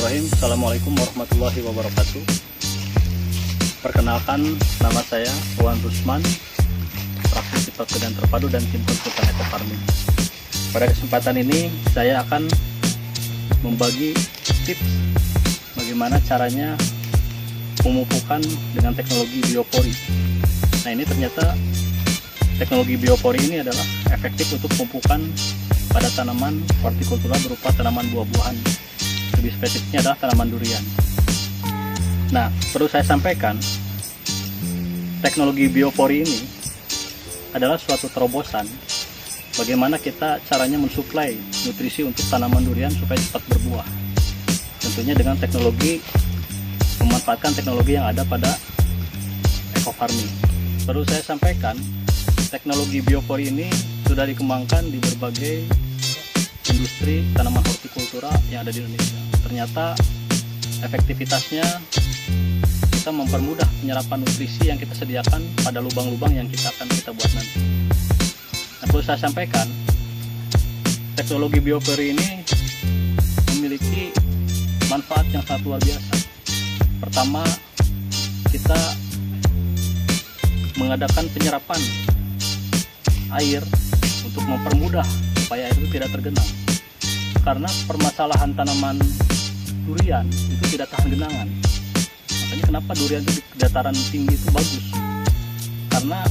Bismillahirrahmanirrahim. Assalamualaikum warahmatullahi wabarakatuh. Perkenalkan, nama saya Wan Rusman, praktisi pekerjaan terpadu dan tim konsultan Eco Farming. Pada kesempatan ini saya akan membagi tips bagaimana caranya pemupukan dengan teknologi biopori. Nah, ini ternyata teknologi biopori ini adalah efektif untuk pemupukan pada tanaman hortikultura berupa tanaman buah-buahan. Lebih spesifiknya adalah tanaman durian. Nah, perlu saya sampaikan, teknologi biopori ini adalah suatu terobosan bagaimana kita caranya mensuplai nutrisi untuk tanaman durian supaya cepat berbuah. Tentunya dengan teknologi, memanfaatkan teknologi yang ada pada eco farming. Perlu saya sampaikan, teknologi biopori ini sudah dikembangkan di berbagai industri tanaman hortikultura yang ada di Indonesia. Ternyata efektivitasnya kita mempermudah penyerapan nutrisi yang kita sediakan pada lubang-lubang yang kita buat nanti. Nah, perlu saya sampaikan, teknologi biopori ini memiliki manfaat yang sangat luar biasa. Pertama, kita mengadakan penyerapan air untuk mempermudah supaya air itu tidak tergenang, karena permasalahan tanaman durian itu tidak tahan genangan. Makanya kenapa durian itu di dataran tinggi itu bagus, karena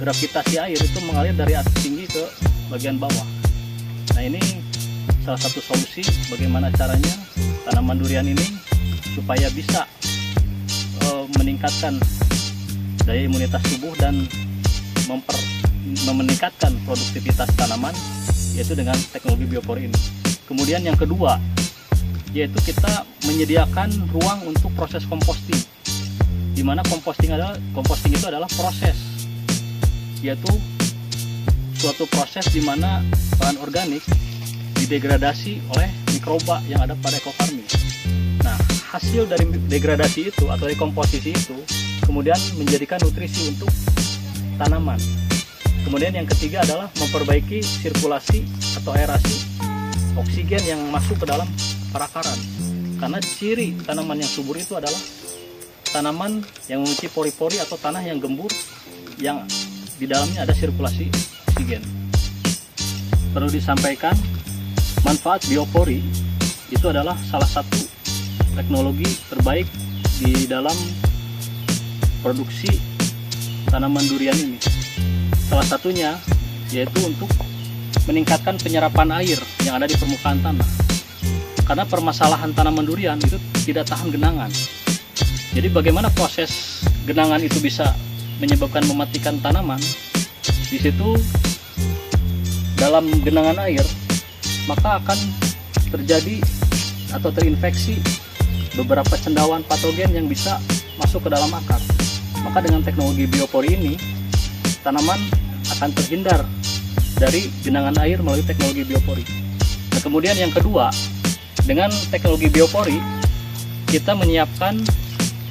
gravitasi air itu mengalir dari atas tinggi ke bagian bawah. Nah, ini salah satu solusi bagaimana caranya tanaman durian ini supaya bisa meningkatkan daya imunitas tubuh dan meningkatkan produktivitas tanaman, yaitu dengan teknologi biopori ini. Kemudian yang kedua, yaitu kita menyediakan ruang untuk proses composting, di mana composting itu adalah proses, yaitu suatu proses di mana bahan organik didegradasi oleh mikroba yang ada pada eco farming. Nah, hasil dari degradasi itu atau dekomposisi itu kemudian menjadikan nutrisi untuk tanaman. Kemudian yang ketiga adalah memperbaiki sirkulasi atau aerasi oksigen yang masuk ke dalam perakaran. Karena ciri tanaman yang subur itu adalah tanaman yang memiliki pori-pori atau tanah yang gembur yang di dalamnya ada sirkulasi oksigen. Perlu disampaikan, manfaat biopori itu adalah salah satu teknologi terbaik di dalam produksi tanaman durian ini. Salah satunya yaitu untuk meningkatkan penyerapan air yang ada di permukaan tanah. Karena permasalahan tanaman durian itu tidak tahan genangan. Jadi bagaimana proses genangan itu bisa menyebabkan mematikan tanaman? Di situ dalam genangan air maka akan terjadi atau terinfeksi beberapa cendawan patogen yang bisa masuk ke dalam akar. Maka dengan teknologi biopori ini, tanaman akan terhindar dari genangan air melalui teknologi biopori. Nah, kemudian yang kedua, dengan teknologi biopori kita menyiapkan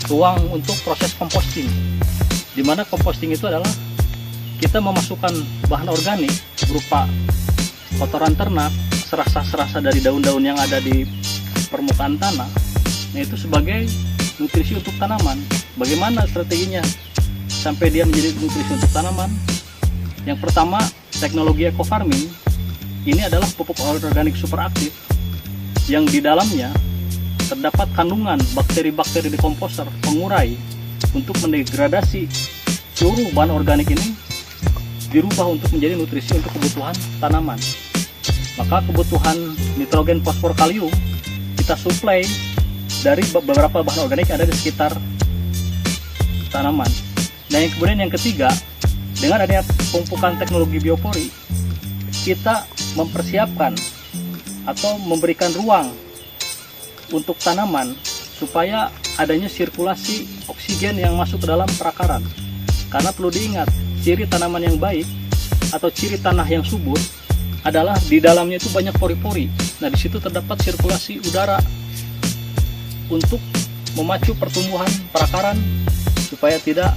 ruang untuk proses composting, di mana composting itu adalah kita memasukkan bahan organik berupa kotoran ternak, serasa-serasa dari daun-daun yang ada di permukaan tanah. Nah, itu sebagai nutrisi untuk tanaman. Bagaimana strateginya sampai dia menjadi nutrisi untuk tanaman? Yang pertama, teknologi eco farming ini adalah pupuk organik super aktif yang di dalamnya terdapat kandungan bakteri-bakteri dekomposer pengurai untuk mendegradasi seluruh bahan organik ini, dirubah untuk menjadi nutrisi untuk kebutuhan tanaman. Maka kebutuhan nitrogen, fosfor, kalium kita suplai dari beberapa bahan organik yang ada di sekitar tanaman. Nah, yang kemudian yang ketiga, dengan adanya pemupukan teknologi biopori, kita mempersiapkan atau memberikan ruang untuk tanaman supaya adanya sirkulasi oksigen yang masuk ke dalam perakaran. Karena perlu diingat, ciri tanaman yang baik atau ciri tanah yang subur adalah di dalamnya itu banyak pori-pori. Nah, di situ terdapat sirkulasi udara untuk memacu pertumbuhan perakaran supaya tidak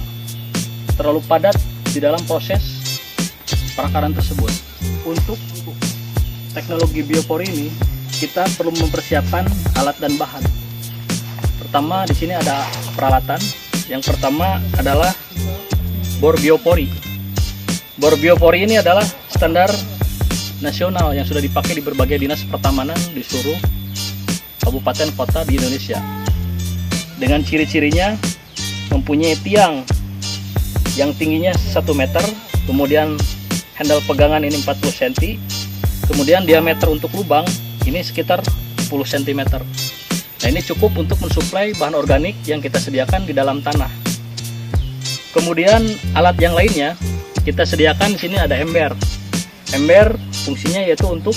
terlalu padat di dalam proses perakaran tersebut. Untuk teknologi biopori ini kita perlu mempersiapkan alat dan bahan. Pertama, di sini ada peralatan. Yang pertama adalah bor biopori. Bor biopori ini adalah standar nasional yang sudah dipakai di berbagai dinas pertamanan di seluruh kabupaten kota di Indonesia. Dengan ciri-cirinya mempunyai tiang yang tingginya 1 meter, kemudian handle pegangan ini 40 cm, kemudian diameter untuk lubang ini sekitar 10 cm. Nah, ini cukup untuk mensuplai bahan organik yang kita sediakan di dalam tanah. Kemudian alat yang lainnya kita sediakan di sini ada ember. Ember fungsinya yaitu untuk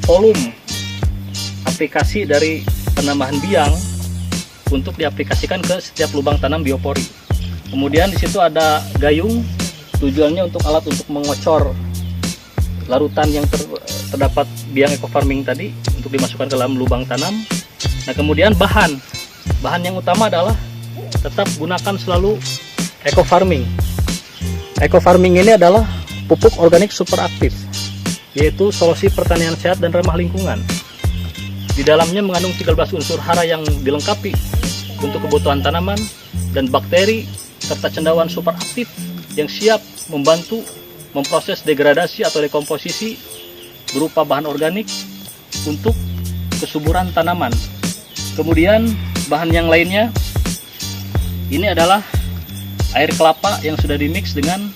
volume aplikasi dari penambahan biang untuk diaplikasikan ke setiap lubang tanam biopori. Kemudian di situ ada gayung, tujuannya untuk alat untuk mengocor larutan yang terdapat biang eco farming tadi untuk dimasukkan ke dalam lubang tanam. Nah, kemudian bahan yang utama adalah tetap gunakan selalu eco farming. Eco farming ini adalah pupuk organik super aktif, yaitu solusi pertanian sehat dan ramah lingkungan. Di dalamnya mengandung 13 unsur hara yang dilengkapi untuk kebutuhan tanaman dan bakteri serta cendawan super aktif yang siap membantu memproses degradasi atau dekomposisi berupa bahan organik untuk kesuburan tanaman. Kemudian bahan yang lainnya ini adalah air kelapa yang sudah dimix dengan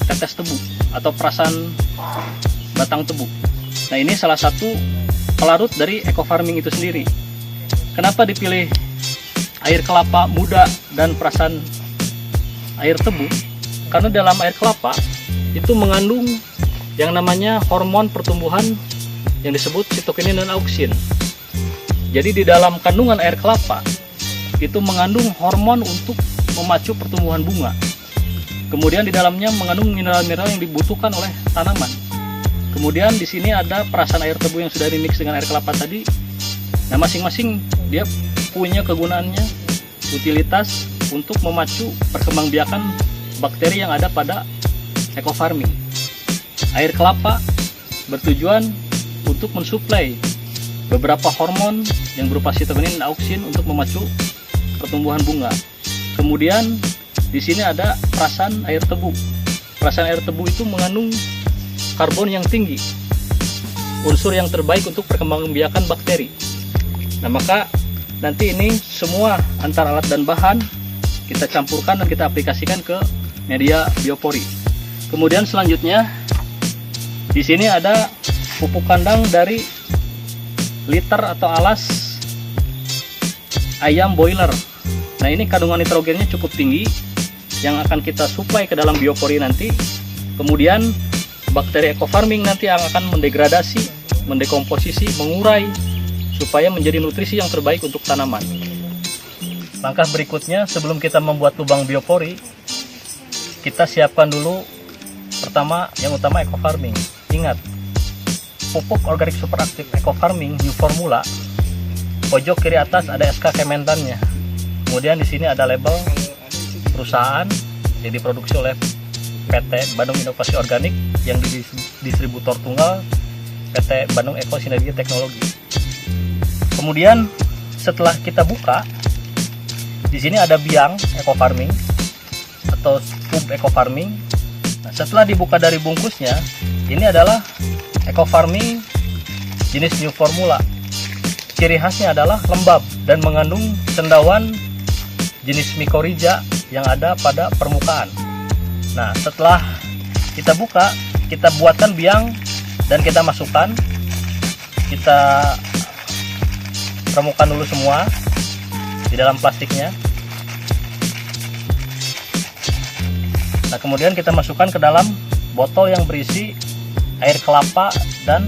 tetes tebu atau perasan batang tebu. Nah, ini salah satu pelarut dari eco farming itu sendiri. Kenapa dipilih air kelapa muda dan perasan air tebu? Karena dalam air kelapa itu mengandung yang namanya hormon pertumbuhan yang disebut sitokinin dan auksin. Jadi di dalam kandungan air kelapa itu mengandung hormon untuk memacu pertumbuhan bunga. Kemudian di dalamnya mengandung mineral-mineral yang dibutuhkan oleh tanaman. Kemudian di sini ada perasan air tebu yang sudah dimix dengan air kelapa tadi. Nah, masing-masing dia punya kegunaannya, utilitas untuk memacu perkembangbiakan bakteri yang ada pada eco farming. Air kelapa bertujuan untuk mensuplai beberapa hormon yang berupa sitokinin dan auksin untuk memacu pertumbuhan bunga. Kemudian di sini ada perasan air tebu. Perasan air tebu itu mengandung karbon yang tinggi, unsur yang terbaik untuk perkembangbiakan bakteri. Nah, maka nanti ini semua antara alat dan bahan kita campurkan dan kita aplikasikan ke media biopori. Kemudian selanjutnya di sini ada pupuk kandang dari liter atau alas ayam boiler. Nah, ini kandungan nitrogennya cukup tinggi yang akan kita suplai ke dalam biopori nanti. Kemudian bakteri eco farming nanti yang akan mendegradasi, mendekomposisi, mengurai supaya menjadi nutrisi yang terbaik untuk tanaman. Langkah berikutnya sebelum kita membuat lubang biopori, kita siapkan dulu pertama yang utama eco farming. Ingat, pupuk organik super aktif eco farming new formula, pojok kiri atas ada SK Kementannya. Kemudian di sini ada label perusahaan yang diproduksi oleh PT Bandung Inovasi Organik yang distributor tunggal PT Bandung Eko Sinergi Teknologi. Kemudian setelah kita buka, di sini ada biang eco farming atau tube eco farming. Nah, setelah dibuka dari bungkusnya, ini adalah eco farming jenis new formula. Ciri khasnya adalah lembab dan mengandung cendawan jenis mycorrhiza yang ada pada permukaan. Nah, setelah kita buka, kita buatkan biang dan kita masukkan. Kita remukan dulu semua di dalam plastiknya. Nah, kemudian kita masukkan ke dalam botol yang berisi air kelapa dan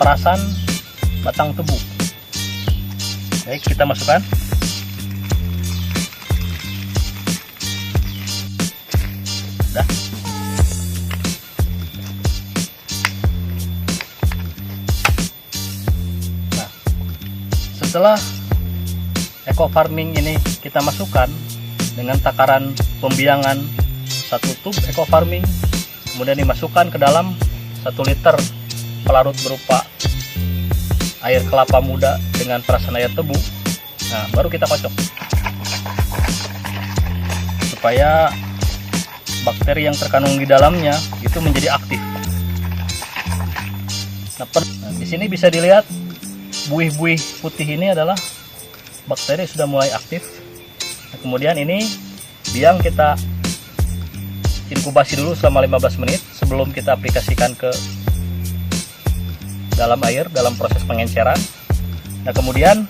perasan batang tebu. Baik, kita masukkan. Dah. Nah, setelah eco farming ini kita masukkan dengan takaran pembiangan 1 tub eco farming, kemudian dimasukkan ke dalam 1 liter pelarut berupa air kelapa muda dengan perasan air tebu. Nah, baru kita kocok supaya bakteri yang terkandung di dalamnya itu menjadi aktif. Nah, di sini bisa dilihat buih-buih putih ini adalah bakteri sudah mulai aktif. Nah, kemudian ini biang kita inkubasi dulu selama 15 menit sebelum kita aplikasikan ke dalam air dalam proses pengenceran. Nah, kemudian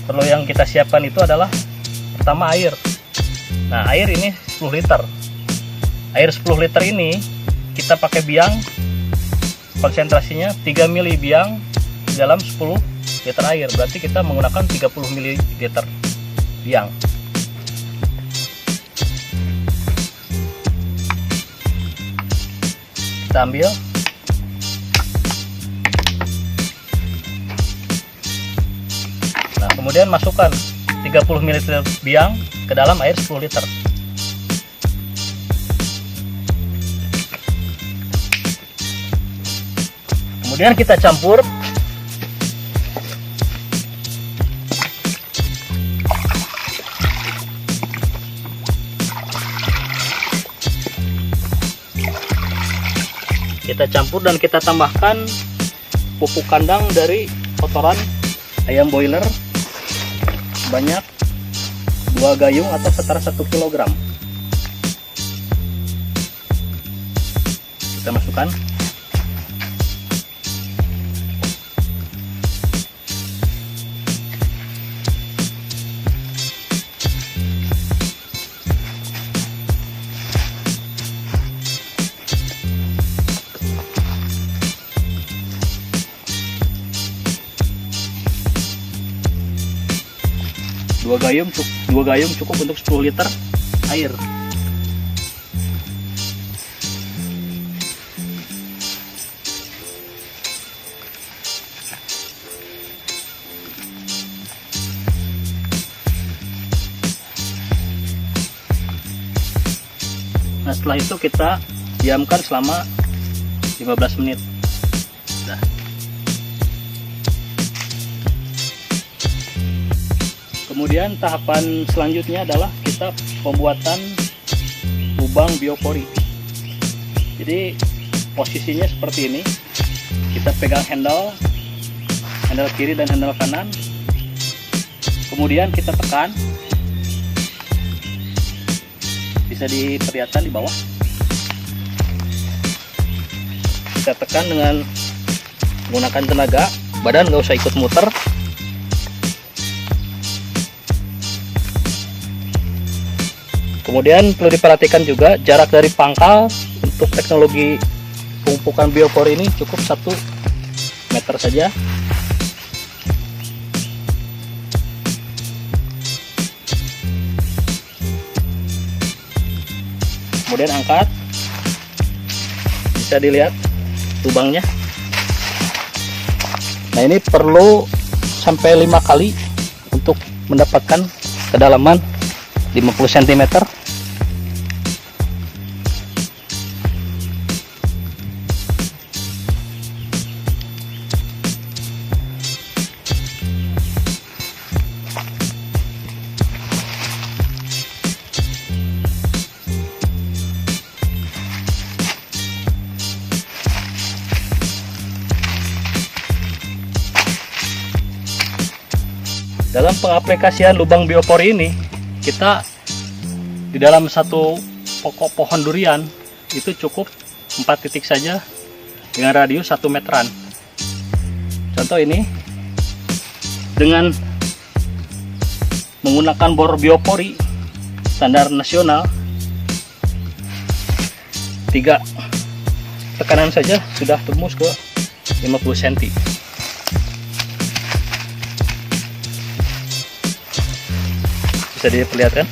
perlu yang kita siapkan itu adalah pertama air. Nah, air ini 10 liter. Air 10 liter ini kita pakai biang konsentrasinya 3 ml biang dalam 10 liter air. Berarti kita menggunakan 30 ml biang. Kita ambil. Nah, kemudian masukkan 30 ml biang ke dalam air 10 liter. Kemudian kita campur. Kita campur dan kita tambahkan pupuk kandang dari kotoran ayam boiler banyak 2 gayung atau setara 1 kg. Kita masukkan. Dua gayung cukup untuk 10 liter air. Nah, setelah itu kita diamkan selama 15 menit. Nah. Kemudian tahapan selanjutnya adalah kita pembuatan lubang biopori. Jadi posisinya seperti ini. Kita pegang handle kiri dan handle kanan. Kemudian kita tekan. Bisa diperlihatkan di bawah. Kita tekan dengan menggunakan tenaga, badan nggak usah ikut muter. Kemudian perlu diperhatikan juga jarak dari pangkal untuk teknologi pemupukan biopori ini cukup 1 meter saja. Kemudian angkat, bisa dilihat lubangnya. Nah, ini perlu sampai 5 kali untuk mendapatkan kedalaman 50 cm. Dalam pengaplikasian lubang biopori ini, kita di dalam satu pokok pohon durian itu cukup 4 titik saja dengan radius 1 meteran. Contoh ini, dengan menggunakan bor biopori standar nasional 3 tekanan saja sudah tembus ke 50 cm. Bisa diperlihatkan.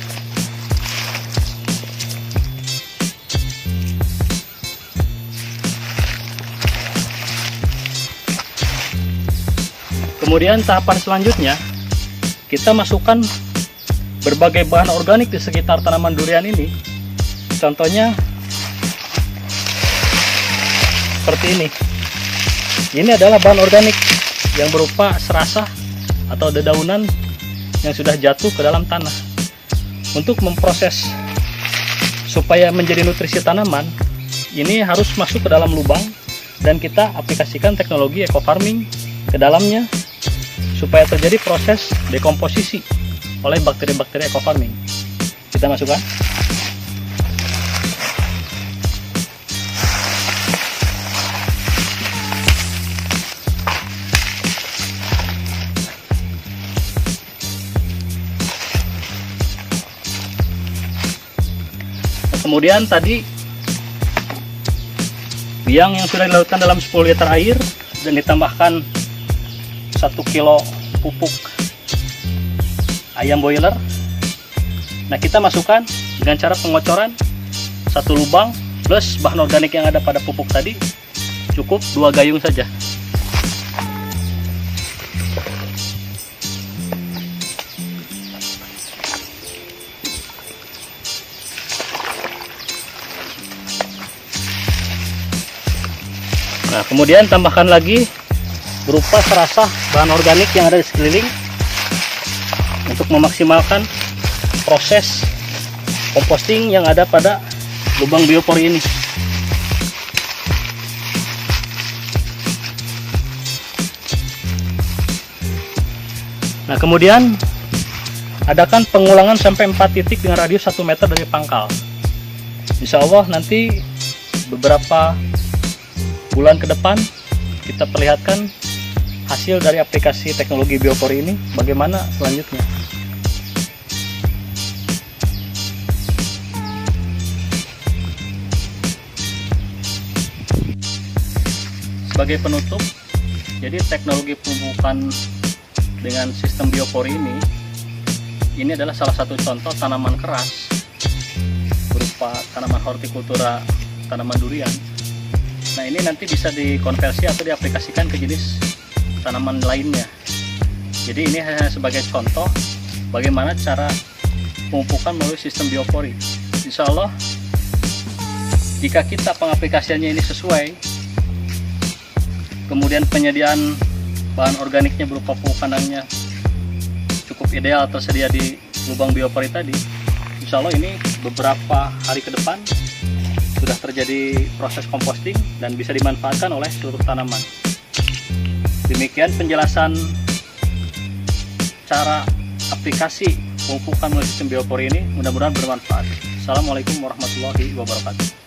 Kemudian tahapan selanjutnya kita masukkan berbagai bahan organik di sekitar tanaman durian ini. Contohnya seperti ini. Ini adalah bahan organik yang berupa serasah atau dedaunan yang sudah jatuh ke dalam tanah. Untuk memproses supaya menjadi nutrisi tanaman, ini harus masuk ke dalam lubang dan kita aplikasikan teknologi eco farming ke dalamnya supaya terjadi proses dekomposisi oleh bakteri-bakteri eco farming. Kita masukkan. Kemudian tadi biang yang sudah dilarutkan dalam 10 liter air dan ditambahkan 1 kilo pupuk ayam boiler. Nah, kita masukkan dengan cara pengocoran 1 lubang plus bahan organik yang ada pada pupuk tadi, cukup 2 gayung saja. Nah, kemudian tambahkan lagi berupa serasah bahan organik yang ada di sekeliling untuk memaksimalkan proses composting yang ada pada lubang biopori ini. Nah, kemudian adakan pengulangan sampai 4 titik dengan radius 1 meter dari pangkal. Insya Allah nanti beberapa bulan ke depan kita perlihatkan hasil dari aplikasi teknologi biopori ini bagaimana selanjutnya. Sebagai penutup, jadi teknologi pemupukan dengan sistem biopori ini adalah salah satu contoh tanaman keras berupa tanaman hortikultura, tanaman durian. Nah, ini nanti bisa dikonversi atau diaplikasikan ke jenis tanaman lainnya. Jadi ini hanya sebagai contoh bagaimana cara pemupukan melalui sistem biopori. Insya Allah jika kita pengaplikasiannya ini sesuai, kemudian penyediaan bahan organiknya berupa pupuk kandangnya cukup ideal tersedia di lubang biopori tadi, insya Allah ini beberapa hari ke depan sudah terjadi proses composting dan bisa dimanfaatkan oleh seluruh tanaman. Demikian penjelasan cara aplikasi pemupukan melalui sistem biopori ini, mudah-mudahan bermanfaat. Assalamualaikum warahmatullahi wabarakatuh.